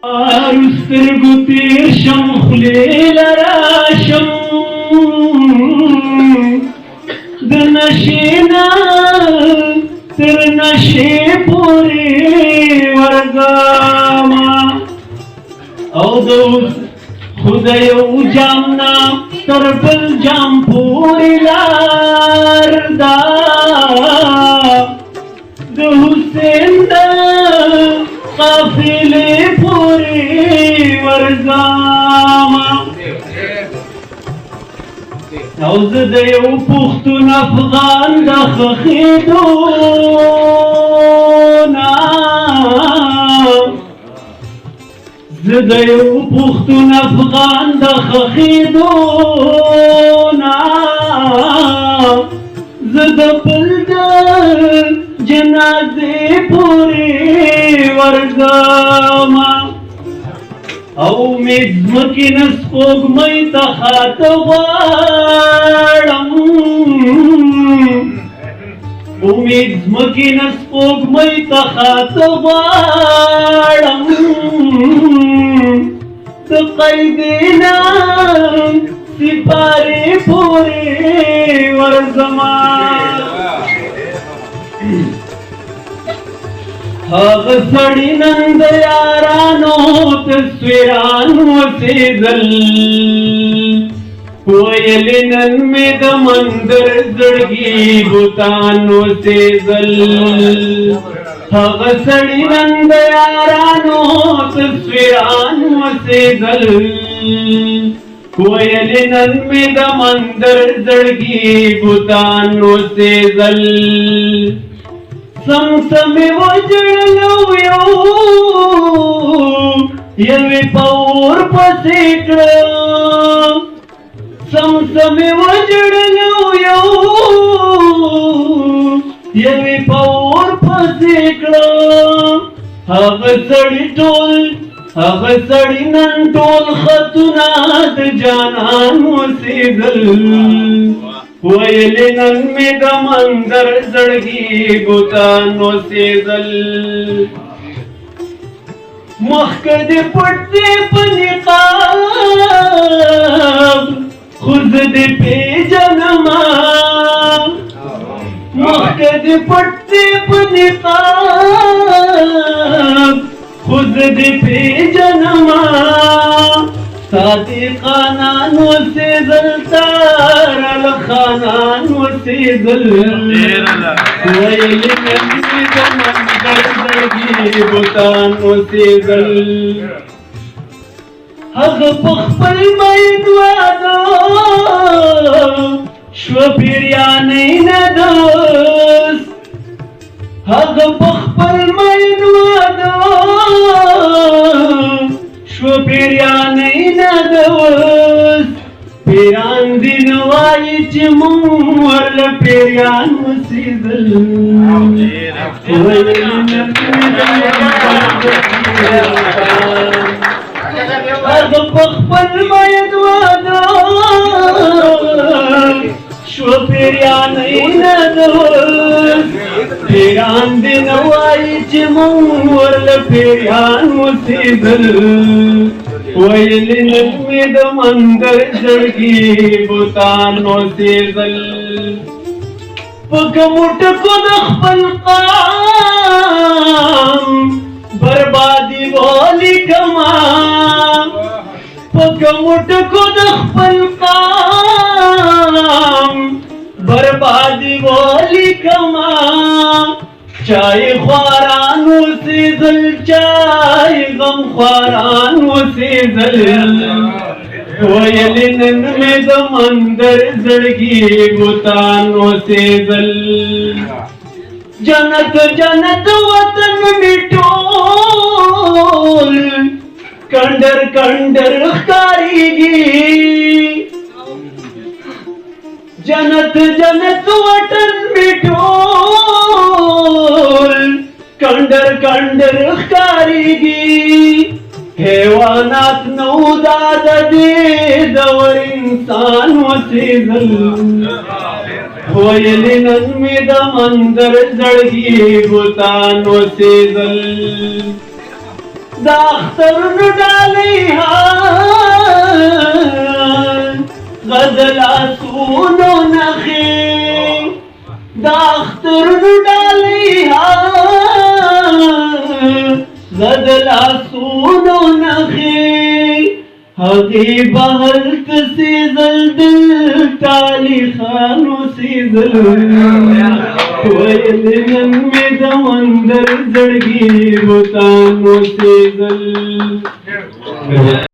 سترګو تېر شم خولې لراشم د نشې نه تر نشې پورې ورځمه او د خو د یو جام نه تر بل جام پورې لار ده د حسین د قافلې پورې ورځمه او زه د یو پښتون افغان د ښخېدو نه زه د یو پښتون افغان د ښخېدو نه زه د بل د جنازې پورې ورځمه او امید ځمکې نه سپوږمۍ ته خاته غواړم امید ځمکې نه سپوږمۍ ته خاته غواړم د قیدې نه سپارې پورې ورځمه هغه سړی نن د یارانو تصویران وسېدل ویلې نن مې د مندر زړګي بوتان وسېدل هغه سړی نن د یارانو تصویران وسېدل ویلې نن مې د مندر زړګي بوتان وسېدل سمسمې وجړلو یوې په اور پسې کړم سمسمې وجړلو یوې په اور پسې کړم هغه سړي نن ټول خطونه د جانان وسېدل ویلې نن مې د مندر زړګي بوتان وسېدل مخکې دې پټ دې په نقاب خو زه دې پېژنمه مخکې دې پټ دې په نقاب خو زه دې پېژنمه صادقانان وسېدل تارل خانان وسېدل ویلې نن مې د مندر زړګي بوتان وسېدل هغه په خپل مین واده شوه پیریانۍ نه دوست هغه په خپل مین واده شو پیریانۍ نه دوست پیران دې نه وایي چې موږ ورله پیریان اوسېدل ویلې نن مې د هغه په خپل مین واده شو پیریانۍ نه دوست پیران دې نه وایي چې موږ ورله پیریان اوسېدل ویلې نن مې د مندر زړګي بوتان اوسېدل په کومو ټکو د خپل قام بربادي ولیکمه په کومو ټکو د خپل قام بربادي ولیکمه چای خواران وسېدل چای غم خواران وسېدل ویلې نن مې د مندر زړګي بوتان وسېدل جنت جنت وطن مې ټول کنډر کنډر ښکارېږي جنت جنت وطن مې ټول کنډر کنډر ښکارېږي حیوانات نو دا د دې دور انسان وسېدل ویلې نن مې د مندر زړګي بوتان وسېدل دا اخترونو ډالۍ غزل آسونو نخې دا اخترونو ډالۍ غزل آسونو نخې هغې بهر کسې زل دل ټالي خانو سیزل ویل نن مې د وندر زړګي بوتانو سیزل